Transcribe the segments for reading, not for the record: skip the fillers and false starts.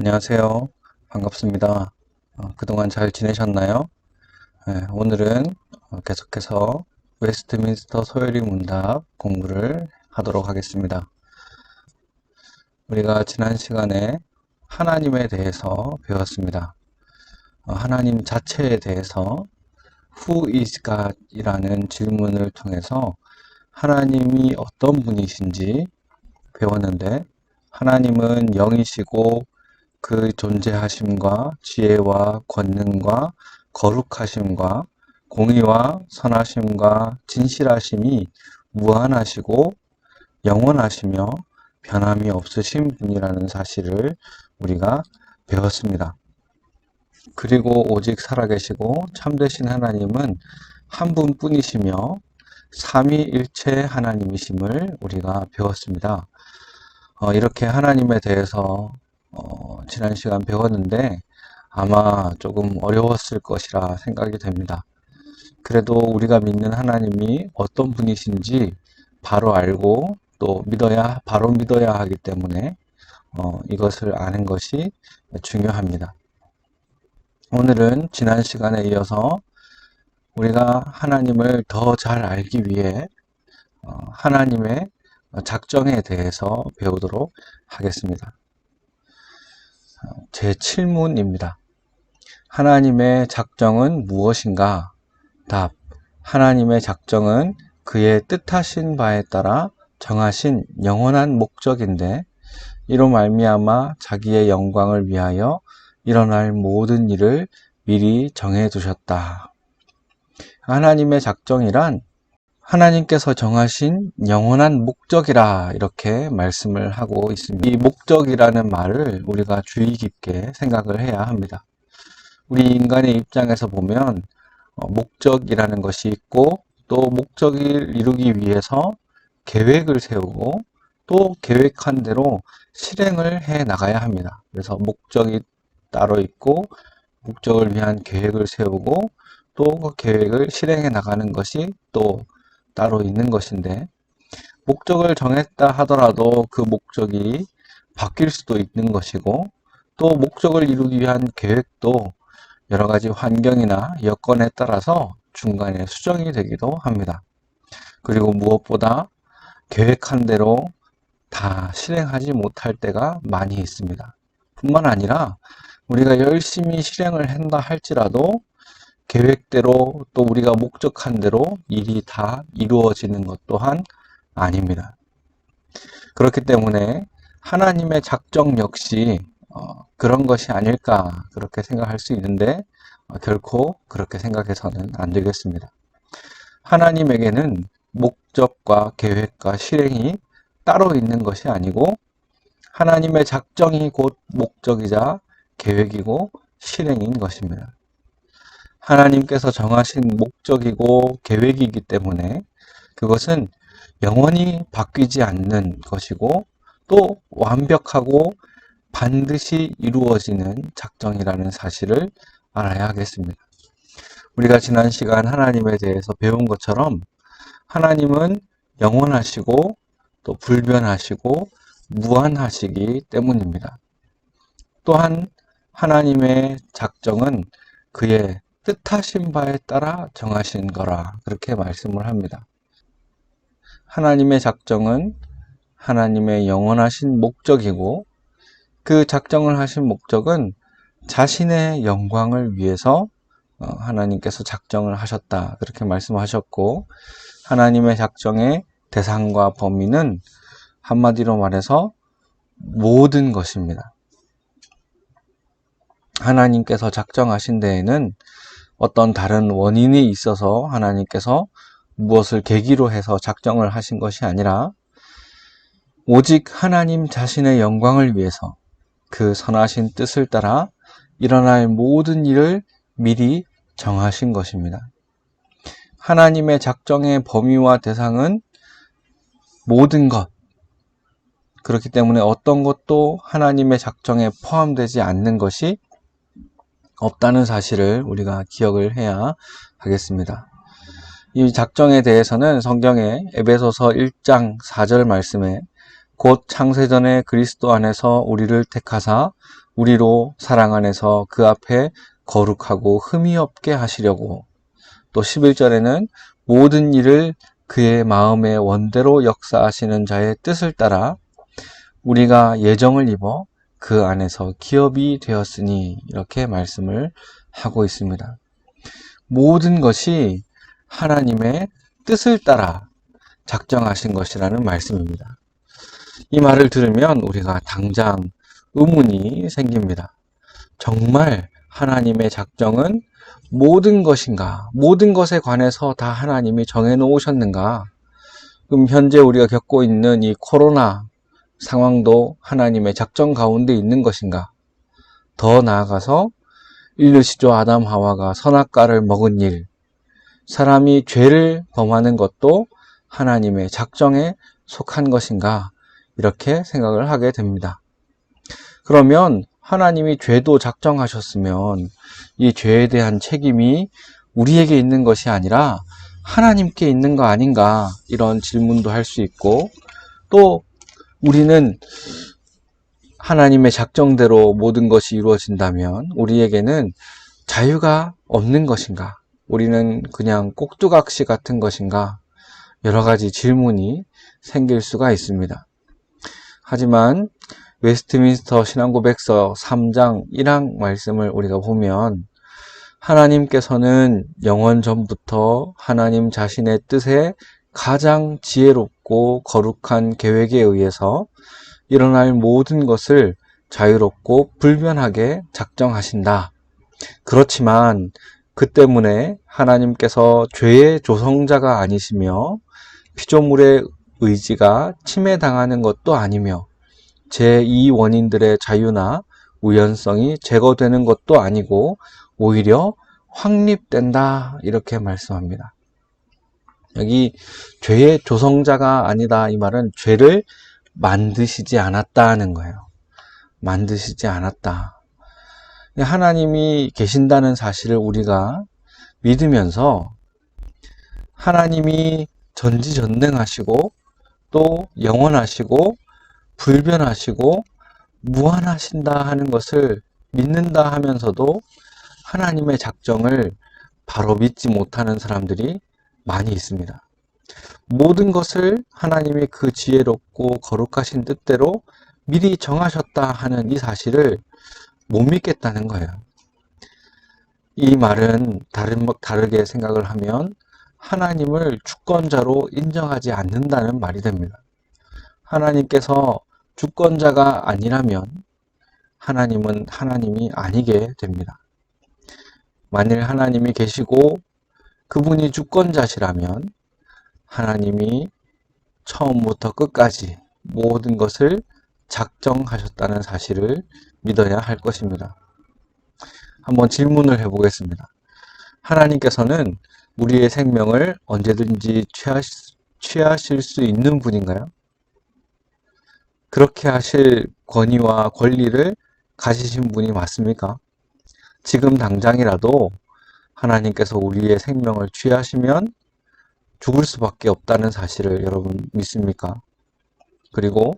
안녕하세요. 반갑습니다. 그동안 잘 지내셨나요? 네, 오늘은 계속해서 웨스트민스터 소요리 문답 공부를 하도록 하겠습니다. 우리가 지난 시간에 하나님에 대해서 배웠습니다. 하나님 자체에 대해서 Who is God? 이라는 질문을 통해서 하나님이 어떤 분이신지 배웠는데, 하나님은 영이시고 그 존재하심과 지혜와 권능과 거룩하심과 공의와 선하심과 진실하심이 무한하시고 영원하시며 변함이 없으신 분이라는 사실을 우리가 배웠습니다. 그리고 오직 살아계시고 참되신 하나님은 한 분뿐이시며 삼위일체 하나님이심을 우리가 배웠습니다. 이렇게 하나님에 대해서 지난 시간 배웠는데 아마 조금 어려웠을 것이라 생각이 됩니다. 그래도 우리가 믿는 하나님이 어떤 분이신지 바로 알고 또 바로 믿어야 하기 때문에 이것을 아는 것이 중요합니다. 오늘은 지난 시간에 이어서 우리가 하나님을 더 잘 알기 위해 하나님의 작정에 대해서 배우도록 하겠습니다. 제 7문입니다. 하나님의 작정은 무엇인가? 답. 하나님의 작정은 그의 뜻하신 바에 따라 정하신 영원한 목적인데, 이로 말미암아 자기의 영광을 위하여 일어날 모든 일을 미리 정해두셨다. 하나님의 작정이란 하나님께서 정하신 영원한 목적이라 이렇게 말씀을 하고 있습니다. 이 목적이라는 말을 우리가 주의 깊게 생각을 해야 합니다. 우리 인간의 입장에서 보면 목적이라는 것이 있고, 또 목적을 이루기 위해서 계획을 세우고 또 계획한 대로 실행을 해 나가야 합니다. 그래서 목적이 따로 있고 목적을 위한 계획을 세우고 또 그 계획을 실행해 나가는 것이 또 따로 있는 것인데, 목적을 정했다 하더라도 그 목적이 바뀔 수도 있는 것이고, 또 목적을 이루기 위한 계획도 여러 가지 환경이나 여건에 따라서 중간에 수정이 되기도 합니다. 그리고 무엇보다 계획한 대로 다 실행하지 못할 때가 많이 있습니다. 뿐만 아니라 우리가 열심히 실행을 한다 할지라도 계획대로 또 우리가 목적한 대로 일이 다 이루어지는 것 또한 아닙니다. 그렇기 때문에 하나님의 작정 역시 그런 것이 아닐까 그렇게 생각할 수 있는데, 결코 그렇게 생각해서는 안 되겠습니다. 하나님에게는 목적과 계획과 실행이 따로 있는 것이 아니고, 하나님의 작정이 곧 목적이자 계획이고 실행인 것입니다. 하나님께서 정하신 목적이고 계획이기 때문에 그것은 영원히 바뀌지 않는 것이고, 또 완벽하고 반드시 이루어지는 작정이라는 사실을 알아야 하겠습니다. 우리가 지난 시간 하나님에 대해서 배운 것처럼 하나님은 영원하시고 또 불변하시고 무한하시기 때문입니다. 또한 하나님의 작정은 그의 뜻하신 바에 따라 정하신 거라 그렇게 말씀을 합니다. 하나님의 작정은 하나님의 영원하신 목적이고, 그 작정을 하신 목적은 자신의 영광을 위해서 하나님께서 작정을 하셨다 그렇게 말씀하셨고, 하나님의 작정의 대상과 범위는 한마디로 말해서 모든 것입니다. 하나님께서 작정하신 데에는 어떤 다른 원인이 있어서 하나님께서 무엇을 계기로 해서 작정을 하신 것이 아니라 오직 하나님 자신의 영광을 위해서 그 선하신 뜻을 따라 일어날 모든 일을 미리 정하신 것입니다. 하나님의 작정의 범위와 대상은 모든 것, 그렇기 때문에 어떤 것도 하나님의 작정에 포함되지 않는 것이 없다는 사실을 우리가 기억을 해야 하겠습니다. 이 작정에 대해서는 성경의 에베소서 1장 4절 말씀에 곧 창세전에 그리스도 안에서 우리를 택하사 우리로 사랑 안에서 그 앞에 거룩하고 흠이 없게 하시려고, 또 11절에는 모든 일을 그의 마음의 원대로 역사하시는 자의 뜻을 따라 우리가 예정을 입어 그 안에서 기업이 되었으니, 이렇게 말씀을 하고 있습니다. 모든 것이 하나님의 뜻을 따라 작정하신 것이라는 말씀입니다. 이 말을 들으면 우리가 당장 의문이 생깁니다. 정말 하나님의 작정은 모든 것인가? 모든 것에 관해서 다 하나님이 정해놓으셨는가? 그럼 현재 우리가 겪고 있는 이 코로나 상황도 하나님의 작정 가운데 있는 것인가? 더 나아가서 인류 시조 아담 하와가 선악과를 먹은 일, 사람이 죄를 범하는 것도 하나님의 작정에 속한 것인가? 이렇게 생각을 하게 됩니다. 그러면 하나님이 죄도 작정하셨으면 이 죄에 대한 책임이 우리에게 있는 것이 아니라 하나님께 있는 거 아닌가? 이런 질문도 할 수 있고, 또 우리는 하나님의 작정대로 모든 것이 이루어진다면 우리에게는 자유가 없는 것인가? 우리는 그냥 꼭두각시 같은 것인가? 여러 가지 질문이 생길 수가 있습니다. 하지만 웨스트민스터 신앙고백서 3장 1항 말씀을 우리가 보면, 하나님께서는 영원 전부터 하나님 자신의 뜻에 가장 지혜롭고 거룩한 계획에 의해서 일어날 모든 것을 자유롭고 불변하게 작정하신다. 그렇지만 그 때문에 하나님께서 죄의 조성자가 아니시며 피조물의 의지가 침해당하는 것도 아니며 제2 원인들의 자유나 우연성이 제거되는 것도 아니고 오히려 확립된다, 이렇게 말씀합니다. 여기 죄의 조성자가 아니다, 이 말은 죄를 만드시지 않았다는 거예요. 만드시지 않았다. 하나님이 계신다는 사실을 우리가 믿으면서 하나님이 전지전능하시고 또 영원하시고 불변하시고 무한하신다 하는 것을 믿는다 하면서도 하나님의 작정을 바로 믿지 못하는 사람들이 많이 있습니다. 모든 것을 하나님이 그 지혜롭고 거룩하신 뜻대로 미리 정하셨다 하는 이 사실을 못 믿겠다는 거예요. 이 말은 다르게 생각을 하면 하나님을 주권자로 인정하지 않는다는 말이 됩니다. 하나님께서 주권자가 아니라면 하나님은 하나님이 아니게 됩니다. 만일 하나님이 계시고 그분이 주권자시라면 하나님이 처음부터 끝까지 모든 것을 작정하셨다는 사실을 믿어야 할 것입니다. 한번 질문을 해보겠습니다. 하나님께서는 우리의 생명을 언제든지 취하실 수 있는 분인가요? 그렇게 하실 권위와 권리를 가지신 분이 맞습니까? 지금 당장이라도 하나님께서 우리의 생명을 취하시면 죽을 수밖에 없다는 사실을 여러분 믿습니까? 그리고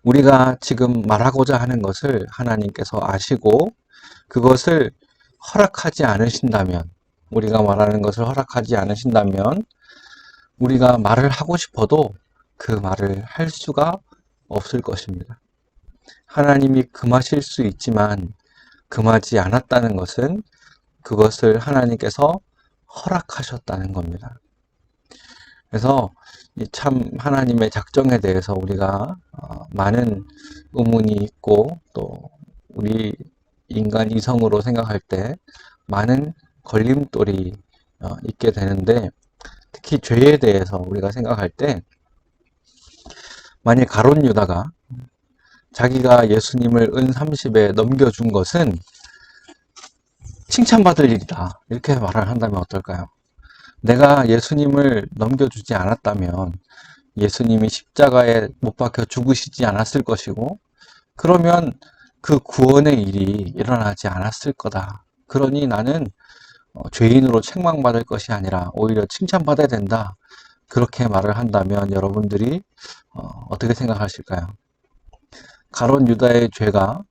우리가 지금 말하고자 하는 것을 하나님께서 아시고 그것을 허락하지 않으신다면, 우리가 말하는 것을 허락하지 않으신다면 우리가 말을 하고 싶어도 그 말을 할 수가 없을 것입니다. 하나님이 금하실 수 있지만 금하지 않았다는 것은 그것을 하나님께서 허락하셨다는 겁니다. 그래서 참 하나님의 작정에 대해서 우리가 많은 의문이 있고, 또 우리 인간 이성으로 생각할 때 많은 걸림돌이 있게 되는데, 특히 죄에 대해서 우리가 생각할 때, 만약 가룟 유다가 자기가 예수님을 은 30에 넘겨준 것은 칭찬받을 일이다, 이렇게 말을 한다면 어떨까요? 내가 예수님을 넘겨주지 않았다면 예수님이 십자가에 못 박혀 죽으시지 않았을 것이고, 그러면 그 구원의 일이 일어나지 않았을 거다. 그러니 나는 죄인으로 책망받을 것이 아니라 오히려 칭찬받아야 된다. 그렇게 말을 한다면 여러분들이 어떻게 생각하실까요? 가룟 유다의 죄가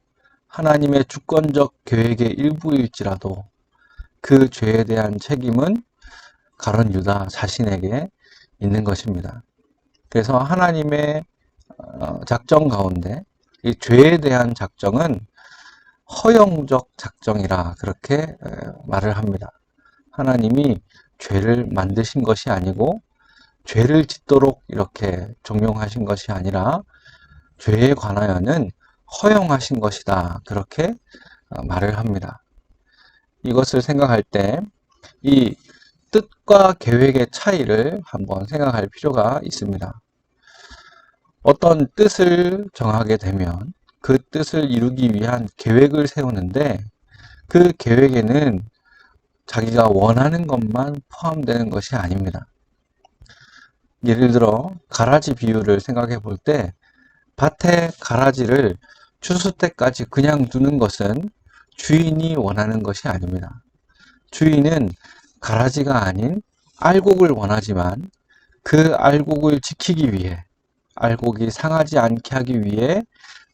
하나님의 주권적 계획의 일부일지라도 그 죄에 대한 책임은 가룟 유다 자신에게 있는 것입니다. 그래서 하나님의 작정 가운데 이 죄에 대한 작정은 허용적 작정이라 그렇게 말을 합니다. 하나님이 죄를 만드신 것이 아니고 죄를 짓도록 이렇게 종용하신 것이 아니라 죄에 관하여는 허용하신 것이다. 그렇게 말을 합니다. 이것을 생각할 때 이 뜻과 계획의 차이를 한번 생각할 필요가 있습니다. 어떤 뜻을 정하게 되면 그 뜻을 이루기 위한 계획을 세우는데 그 계획에는 자기가 원하는 것만 포함되는 것이 아닙니다. 예를 들어 가라지 비유를 생각해 볼 때 밭에 가라지를 추수 때까지 그냥 두는 것은 주인이 원하는 것이 아닙니다. 주인은 가라지가 아닌 알곡을 원하지만 그 알곡을 지키기 위해 알곡이 상하지 않게 하기 위해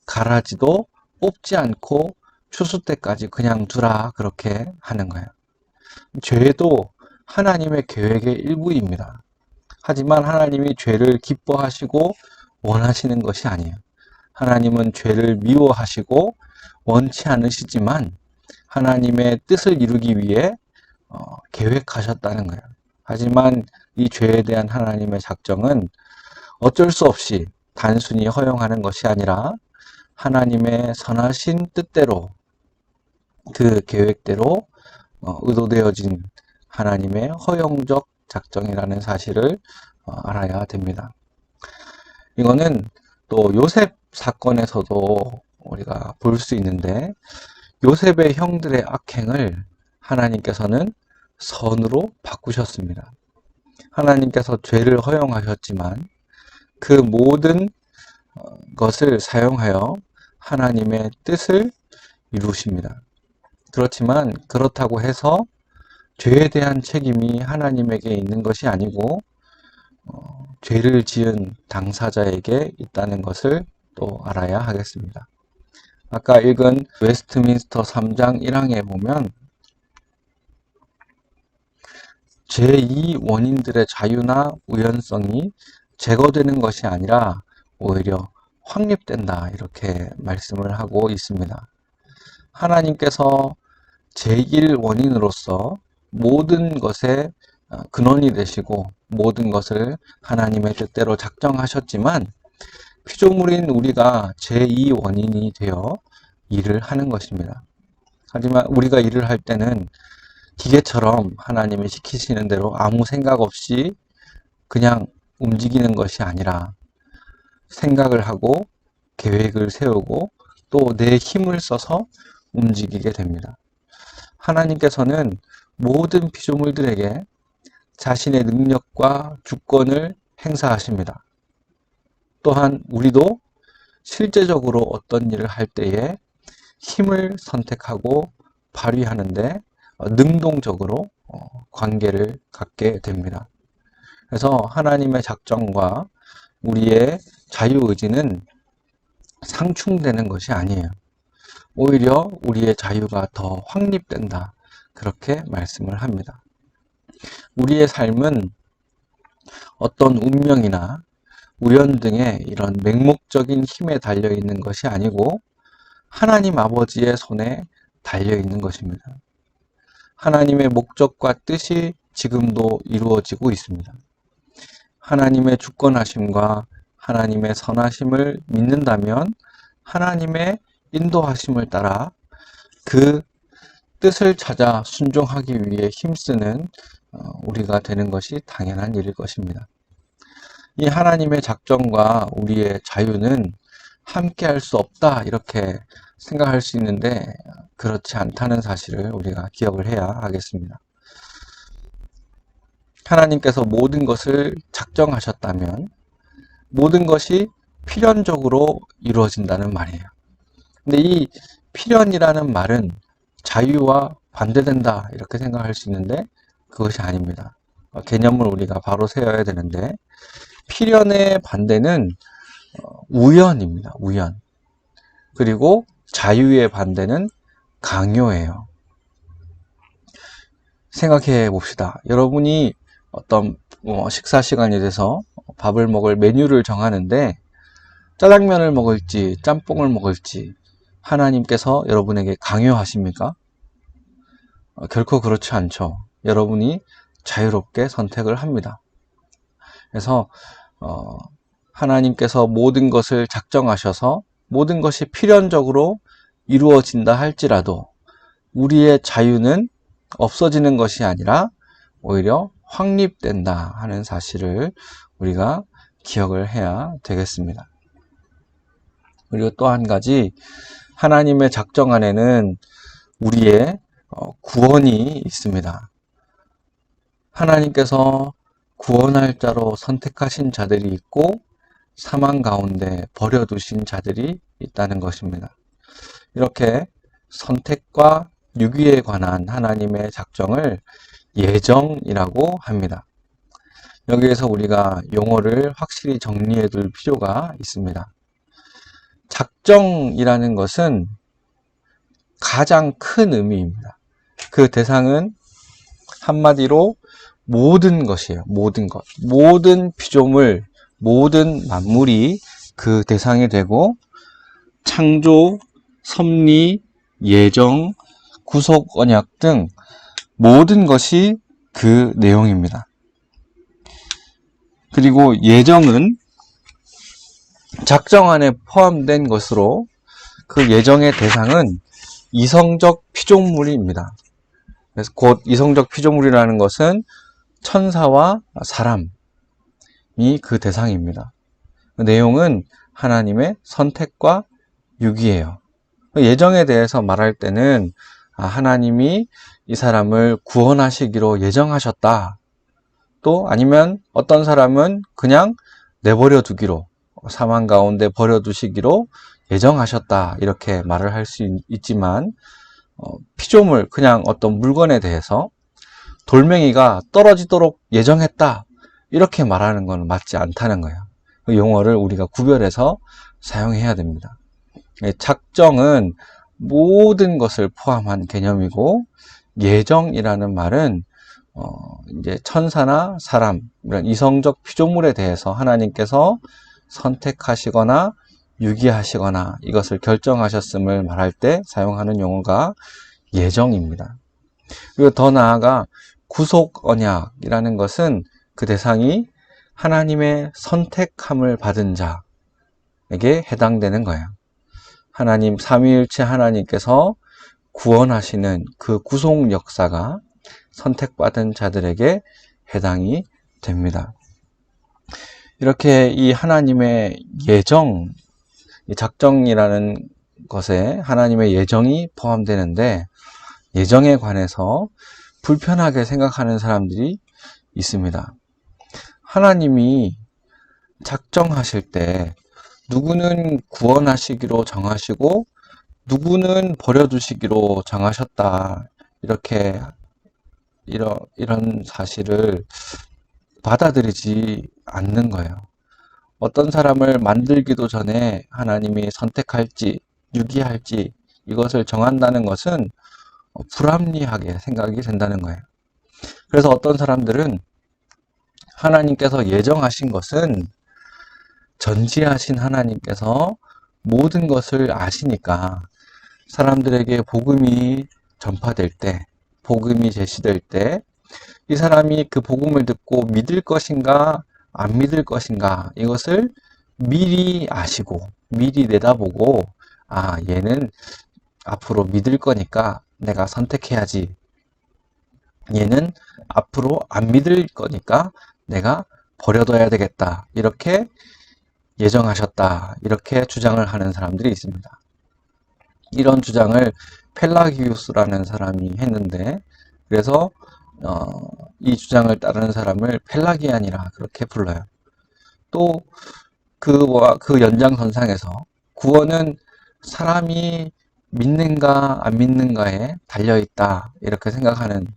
가라지도 뽑지 않고 추수 때까지 그냥 두라 그렇게 하는 거예요. 죄도 하나님의 계획의 일부입니다. 하지만 하나님이 죄를 기뻐하시고 원하시는 것이 아니에요. 하나님은 죄를 미워하시고 원치 않으시지만 하나님의 뜻을 이루기 위해 계획하셨다는 거예요. 하지만 이 죄에 대한 하나님의 작정은 어쩔 수 없이 단순히 허용하는 것이 아니라 하나님의 선하신 뜻대로 그 계획대로 의도되어진 하나님의 허용적 작정이라는 사실을 알아야 됩니다. 이거는 또 요셉 사건에서도 우리가 볼 수 있는데 요셉의 형들의 악행을 하나님께서는 선으로 바꾸셨습니다. 하나님께서 죄를 허용하셨지만 그 모든 것을 사용하여 하나님의 뜻을 이루십니다. 그렇지만 그렇다고 해서 죄에 대한 책임이 하나님에게 있는 것이 아니고 죄를 지은 당사자에게 있다는 것을 또 알아야 하겠습니다. 아까 읽은 웨스트민스터 3장 1항에 보면 제2 원인들의 자유나 우연성이 제거되는 것이 아니라 오히려 확립된다 이렇게 말씀을 하고 있습니다. 하나님께서 제1 원인으로서 모든 것의 근원이 되시고 모든 것을 하나님의 뜻대로 작정하셨지만 피조물인 우리가 제2 원인이 되어 일을 하는 것입니다. 하지만 우리가 일을 할 때는 기계처럼 하나님이 시키시는 대로 아무 생각 없이 그냥 움직이는 것이 아니라 생각을 하고 계획을 세우고 또 내 힘을 써서 움직이게 됩니다. 하나님께서는 모든 피조물들에게 자신의 능력과 주권을 행사하십니다. 또한 우리도 실제적으로 어떤 일을 할 때에 힘을 선택하고 발휘하는데 능동적으로 관계를 갖게 됩니다. 그래서 하나님의 작정과 우리의 자유의지는 상충되는 것이 아니에요. 오히려 우리의 자유가 더 확립된다. 그렇게 말씀을 합니다. 우리의 삶은 어떤 운명이나 우연 등의 이런 맹목적인 힘에 달려 있는 것이 아니고 하나님 아버지의 손에 달려 있는 것입니다. 하나님의 목적과 뜻이 지금도 이루어지고 있습니다. 하나님의 주권하심과 하나님의 선하심을 믿는다면 하나님의 인도하심을 따라 그 뜻을 찾아 순종하기 위해 힘쓰는 우리가 되는 것이 당연한 일일 것입니다. 이 하나님의 작정과 우리의 자유는 함께 할 수 없다 이렇게 생각할 수 있는데 그렇지 않다는 사실을 우리가 기억을 해야 하겠습니다. 하나님께서 모든 것을 작정하셨다면 모든 것이 필연적으로 이루어진다는 말이에요. 근데 이 필연이라는 말은 자유와 반대된다 이렇게 생각할 수 있는데 그것이 아닙니다. 개념을 우리가 바로 세워야 되는데 필연의 반대는 우연입니다. 우연. 그리고 자유의 반대는 강요예요. 생각해 봅시다. 여러분이 어떤 식사 시간이 돼서 밥을 먹을 메뉴를 정하는데 짜장면을 먹을지 짬뽕을 먹을지 하나님께서 여러분에게 강요하십니까? 결코 그렇지 않죠. 여러분이 자유롭게 선택을 합니다. 그래서 하나님께서 모든 것을 작정하셔서 모든 것이 필연적으로 이루어진다 할지라도 우리의 자유는 없어지는 것이 아니라 오히려 확립된다 하는 사실을 우리가 기억을 해야 되겠습니다. 그리고 또 한 가지, 하나님의 작정 안에는 우리의 구원이 있습니다. 하나님께서 구원할 자로 선택하신 자들이 있고 사망 가운데 버려두신 자들이 있다는 것입니다. 이렇게 선택과 유기에 관한 하나님의 작정을 예정이라고 합니다. 여기에서 우리가 용어를 확실히 정리해 둘 필요가 있습니다. 작정이라는 것은 가장 큰 의미입니다. 그 대상은 한마디로 모든 것이에요. 모든 것. 모든 피조물, 모든 만물이 그 대상이 되고 창조, 섭리, 예정, 구속 언약 등 모든 것이 그 내용입니다. 그리고 예정은 작정 안에 포함된 것으로 그 예정의 대상은 이성적 피조물입니다. 그래서 곧 이성적 피조물이라는 것은 천사와 사람이 그 대상입니다. 그 내용은 하나님의 선택과 유기예요. 예정에 대해서 말할 때는 하나님이 이 사람을 구원하시기로 예정하셨다. 또 아니면 어떤 사람은 그냥 내버려 두기로, 사망 가운데 버려두시기로 예정하셨다. 이렇게 말을 할 수 있지만 피조물, 그냥 어떤 물건에 대해서 돌멩이가 떨어지도록 예정했다. 이렇게 말하는 건 맞지 않다는 거예요. 그 용어를 우리가 구별해서 사용해야 됩니다. 작정은 모든 것을 포함한 개념이고 예정이라는 말은 이제 천사나 사람, 이런 이성적 피조물에 대해서 하나님께서 선택하시거나 유기하시거나 이것을 결정하셨음을 말할 때 사용하는 용어가 예정입니다. 그리고 더 나아가 구속 언약이라는 것은 그 대상이 하나님의 선택함을 받은 자에게 해당되는 거예요. 하나님 삼위일체 하나님께서 구원하시는 그 구속 역사가 선택받은 자들에게 해당이 됩니다. 이렇게 이 하나님의 예정, 작정이라는 것에 하나님의 예정이 포함되는데 예정에 관해서 불편하게 생각하는 사람들이 있습니다. 하나님이 작정하실 때 누구는 구원하시기로 정하시고 누구는 버려두시기로 정하셨다. 이렇게 이런 사실을 받아들이지 않는 거예요. 어떤 사람을 만들기도 전에 하나님이 선택할지 유기할지 이것을 정한다는 것은 불합리하게 생각이 된다는 거예요. 그래서 어떤 사람들은 하나님께서 예정하신 것은 전지하신 하나님께서 모든 것을 아시니까 사람들에게 복음이 전파될 때, 복음이 제시될 때 이 사람이 그 복음을 듣고 믿을 것인가 안 믿을 것인가 이것을 미리 아시고 미리 내다보고 얘는 앞으로 믿을 거니까 내가 선택해야지, 얘는 앞으로 안 믿을 거니까 내가 버려둬야 되겠다, 이렇게 예정하셨다, 이렇게 주장을 하는 사람들이 있습니다. 이런 주장을 펠라기우스라는 사람이 했는데, 그래서 이 주장을 따르는 사람을 펠라기안이라 그렇게 불러요. 또 그 연장선상에서 구원은 사람이 믿는가 안 믿는가에 달려있다 이렇게 생각하는,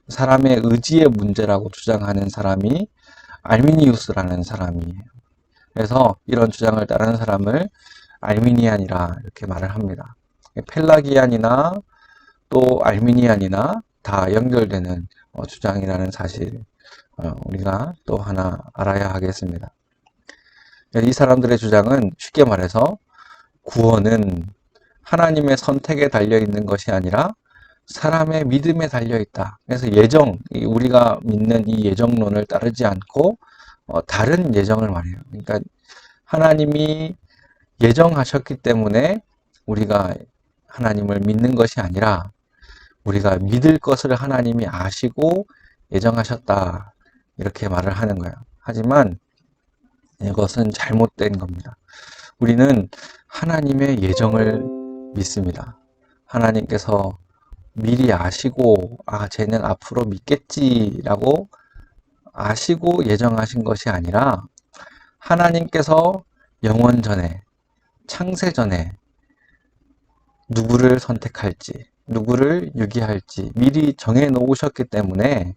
사람의 의지의 문제라고 주장하는 사람이 알미니우스라는 사람이에요. 그래서 이런 주장을 따르는 사람을 알미니안이라 이렇게 말을 합니다. 펠라기안이나 또 알미니안이나 다 연결되는 주장이라는 사실 우리가 또 하나 알아야 하겠습니다. 이 사람들의 주장은 쉽게 말해서 구원은 하나님의 선택에 달려 있는 것이 아니라 사람의 믿음에 달려 있다. 그래서 우리가 믿는 이 예정론을 따르지 않고 다른 예정을 말해요. 그러니까 하나님이 예정하셨기 때문에 우리가 하나님을 믿는 것이 아니라 우리가 믿을 것을 하나님이 아시고 예정하셨다. 이렇게 말을 하는 거예요. 하지만 이것은 잘못된 겁니다. 우리는 하나님의 예정을 믿습니다. 하나님께서 미리 아시고 쟤는 앞으로 믿겠지라고 아시고 예정하신 것이 아니라 하나님께서 영원 전에 창세 전에 누구를 선택할지 누구를 유기할지 미리 정해 놓으셨기 때문에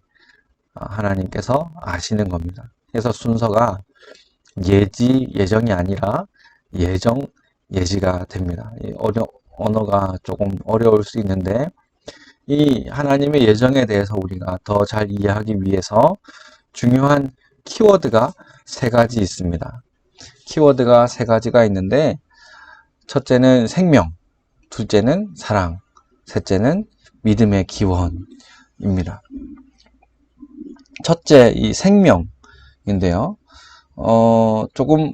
하나님께서 아시는 겁니다. 그래서 순서가 예지, 예정이 아니라 예정, 예지가 됩니다. 언어가 조금 어려울 수 있는데 이 하나님의 예정에 대해서 우리가 더 잘 이해하기 위해서 중요한 키워드가 세 가지 있습니다. 키워드가 세 가지가 있는데 첫째는 생명, 둘째는 사랑, 셋째는 믿음의 기원입니다. 첫째, 이 생명인데요. 조금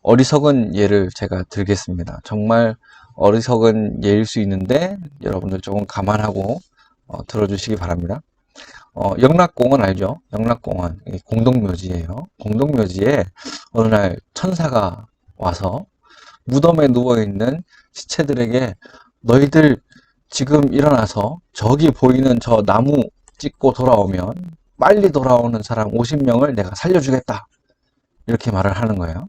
어리석은 예를 제가 들겠습니다. 정말 어리석은 예일 수 있는데 여러분들 조금 감안하고 들어주시기 바랍니다. 영락공원 알죠? 영락공원 공동묘지예요. 공동묘지에 어느 날 천사가 와서 무덤에 누워있는 시체들에게 너희들 지금 일어나서 저기 보이는 저 나무 찍고 돌아오면 빨리 돌아오는 사람 50명을 내가 살려주겠다. 이렇게 말을 하는 거예요.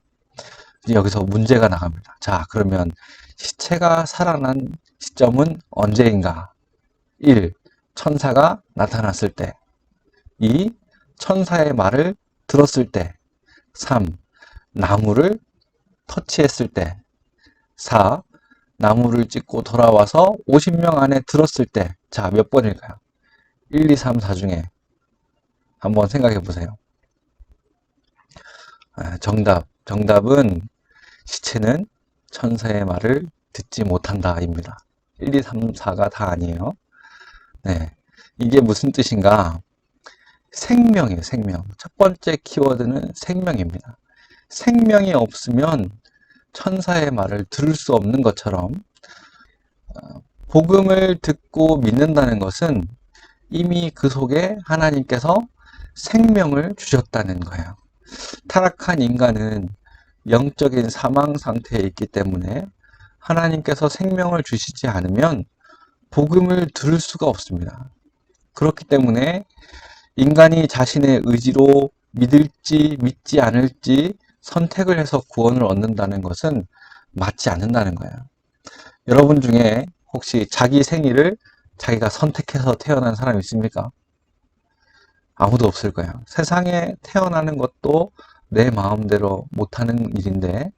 여기서 문제가 나갑니다. 자, 그러면 시체가 살아난 시점은 언제인가? 1. 천사가 나타났을 때. 2. 천사의 말을 들었을 때. 3. 나무를 터치했을 때. 4. 나무를 찍고 돌아와서 50명 안에 들었을 때. 자, 몇 번일까요? 1, 2, 3, 4 중에 한번 생각해 보세요. 정답은 시체는 천사의 말을 듣지 못한다입니다. 1, 2, 3, 4가 다 아니에요. 네, 이게 무슨 뜻인가? 생명이에요, 생명. 첫 번째 키워드는 생명입니다. 생명이 없으면 천사의 말을 들을 수 없는 것처럼 복음을 듣고 믿는다는 것은 이미 그 속에 하나님께서 생명을 주셨다는 거예요. 타락한 인간은 영적인 사망 상태에 있기 때문에 하나님께서 생명을 주시지 않으면 복음을 들을 수가 없습니다. 그렇기 때문에 인간이 자신의 의지로 믿을지 믿지 않을지 선택을 해서 구원을 얻는다는 것은 맞지 않는다는 거예요. 여러분 중에 혹시 자기 생일을 자기가 선택해서 태어난 사람 있습니까? 아무도 없을 거예요. 세상에 태어나는 것도 내 마음대로 못하는 일인데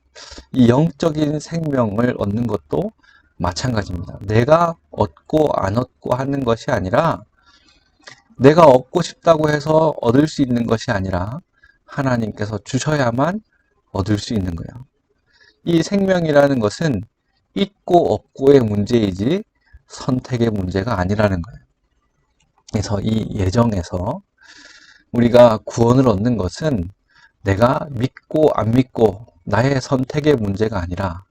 이 영적인 생명을 얻는 것도 마찬가지입니다. 내가 얻고 안 얻고 하는 것이 아니라 내가 얻고 싶다고 해서 얻을 수 있는 것이 아니라 하나님께서 주셔야만 얻을 수 있는 거예요. 이 생명이라는 것은 있고 없고의 문제이지 선택의 문제가 아니라는 거예요. 그래서 이 예정에서 우리가 구원을 얻는 것은 내가 믿고 안 믿고 나의 선택의 문제가 아니라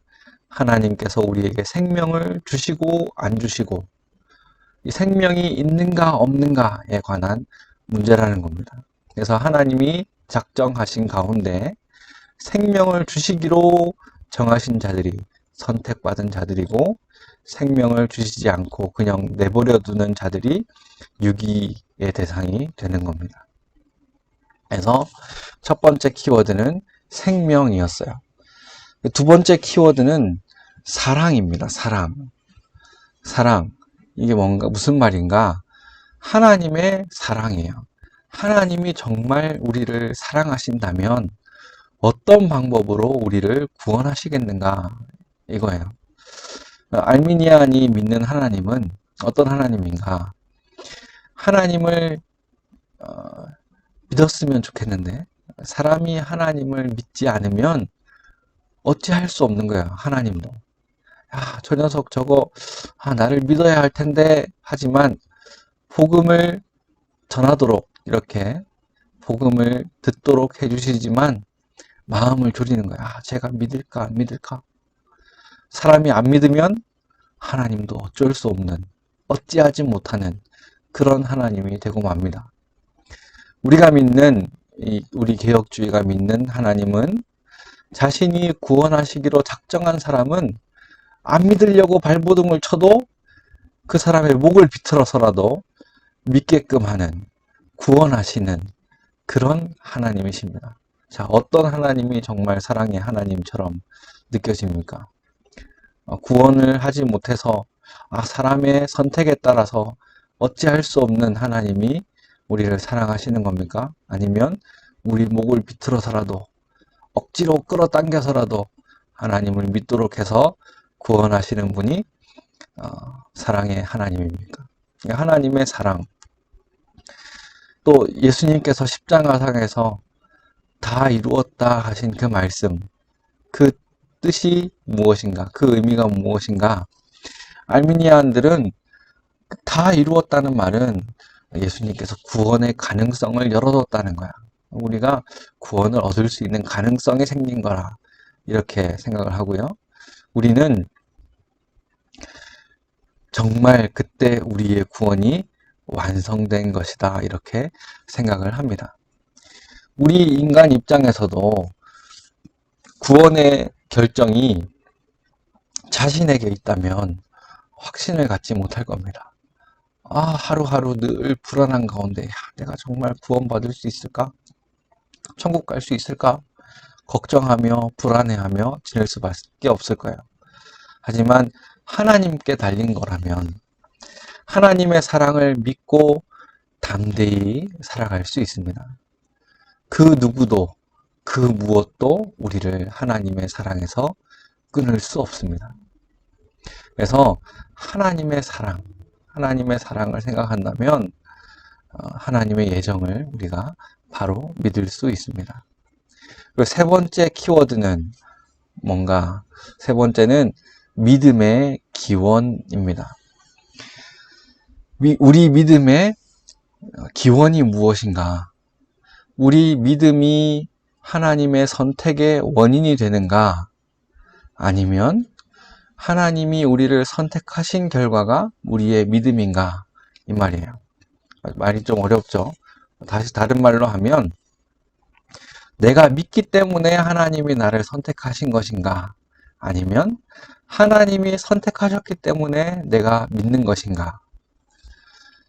하나님께서 우리에게 생명을 주시고 안 주시고 이 생명이 있는가 없는가에 관한 문제라는 겁니다. 그래서 하나님이 작정하신 가운데 생명을 주시기로 정하신 자들이 선택받은 자들이고 생명을 주시지 않고 그냥 내버려 두는 자들이 유기의 대상이 되는 겁니다. 그래서 첫 번째 키워드는 생명이었어요. 두 번째 키워드는 사랑입니다. 사랑. 사랑. 이게 무슨 말인가? 하나님의 사랑이에요. 하나님이 정말 우리를 사랑하신다면 어떤 방법으로 우리를 구원하시겠는가? 이거예요. 알미니안이 믿는 하나님은 어떤 하나님인가? 하나님을 믿었으면 좋겠는데 사람이 하나님을 믿지 않으면 어찌할 수 없는 거예요. 하나님도. 야, 저 녀석 저거 나를 믿어야 할 텐데 하지만 복음을 전하도록 이렇게 복음을 듣도록 해주시지만 마음을 졸이는 거야. 제가 믿을까 안 믿을까? 사람이 안 믿으면 하나님도 어쩔 수 없는 어찌하지 못하는 그런 하나님이 되고 맙니다. 우리가 믿는 우리 개혁주의가 믿는 하나님은 자신이 구원하시기로 작정한 사람은 안 믿으려고 발버둥을 쳐도 그 사람의 목을 비틀어서라도 믿게끔 하는 구원하시는 그런 하나님이십니다. 자, 어떤 하나님이 정말 사랑의 하나님처럼 느껴집니까? 구원을 하지 못해서 사람의 선택에 따라서 어찌할 수 없는 하나님이 우리를 사랑하시는 겁니까? 아니면 우리 목을 비틀어서라도 억지로 끌어당겨서라도 하나님을 믿도록 해서 구원하시는 분이 사랑의 하나님입니까? 하나님의 사랑, 또 예수님께서 십자가상에서 다 이루었다 하신 그 말씀, 그 뜻이 무엇인가? 그 의미가 무엇인가? 알미니안들은 다 이루었다는 말은 예수님께서 구원의 가능성을 열어뒀다는 거야. 우리가 구원을 얻을 수 있는 가능성이 생긴 거라 이렇게 생각을 하고요. 우리는 정말 그때 우리의 구원이 완성된 것이다 이렇게 생각을 합니다. 우리 인간 입장에서도 구원의 결정이 자신에게 있다면 확신을 갖지 못할 겁니다. 하루하루 늘 불안한 가운데 내가 정말 구원받을 수 있을까? 천국 갈 수 있을까? 걱정하며 불안해하며 지낼 수밖에 없을 거예요. 하지만 하나님께 달린 거라면 하나님의 사랑을 믿고 담대히 살아갈 수 있습니다. 그 누구도 그 무엇도 우리를 하나님의 사랑에서 끊을 수 없습니다. 그래서 하나님의 사랑을 생각한다면 하나님의 예정을 우리가 바로 믿을 수 있습니다. 그리고 세 번째 키워드는 뭔가? 세 번째는 믿음의 기원입니다. 우리 믿음의 기원이 무엇인가? 우리 믿음이 하나님의 선택의 원인이 되는가? 아니면 하나님이 우리를 선택하신 결과가 우리의 믿음인가? 이 말이에요. 말이 좀 어렵죠? 다시 다른 말로 하면 내가 믿기 때문에 하나님이 나를 선택하신 것인가? 아니면 하나님이 선택하셨기 때문에 내가 믿는 것인가?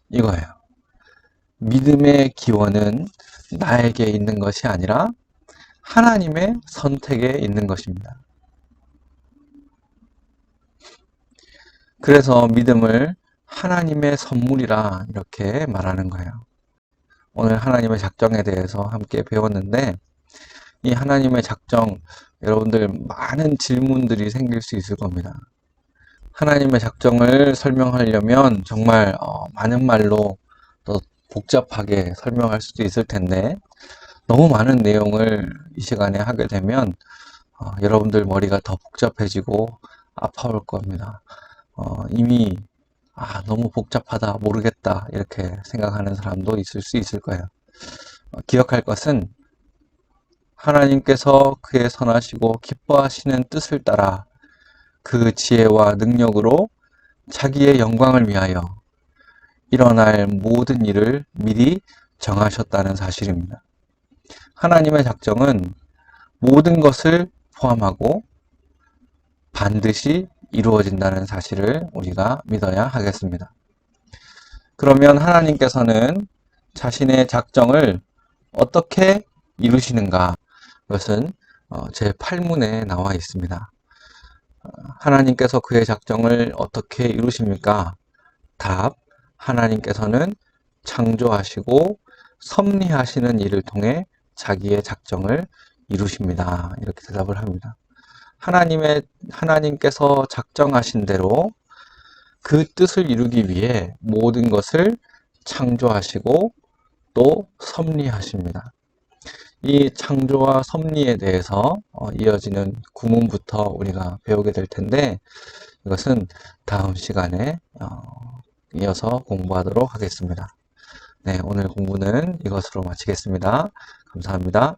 이거예요. 믿음의 기원은 나에게 있는 것이 아니라 하나님의 선택에 있는 것입니다. 그래서 믿음을 하나님의 선물이라 이렇게 말하는 거예요. 오늘 하나님의 작정에 대해서 함께 배웠는데 이 하나님의 작정, 여러분들 많은 질문들이 생길 수 있을 겁니다. 하나님의 작정을 설명하려면 정말 많은 말로 더 복잡하게 설명할 수도 있을 텐데 너무 많은 내용을 이 시간에 하게 되면 여러분들 머리가 더 복잡해지고 아파올 겁니다. 이미 너무 복잡하다 모르겠다 이렇게 생각하는 사람도 있을 수 있을 거예요. 기억할 것은 하나님께서 그의 선하시고 기뻐하시는 뜻을 따라 그 지혜와 능력으로 자기의 영광을 위하여 일어날 모든 일을 미리 정하셨다는 사실입니다. 하나님의 작정은 모든 것을 포함하고 반드시 이루어진다는 사실을 우리가 믿어야 하겠습니다. 그러면 하나님께서는 자신의 작정을 어떻게 이루시는가? 그것은 제8문에 나와 있습니다. 하나님께서 그의 작정을 어떻게 이루십니까? 답, 하나님께서는 창조하시고 섭리하시는 일을 통해 자기의 작정을 이루십니다. 이렇게 대답을 합니다. 하나님께서 작정하신 대로 그 뜻을 이루기 위해 모든 것을 창조하시고 또 섭리하십니다. 이 창조와 섭리에 대해서 이어지는 구문부터 우리가 배우게 될 텐데, 이것은 다음 시간에 이어서 공부하도록 하겠습니다. 네, 오늘 공부는 이것으로 마치겠습니다. 감사합니다.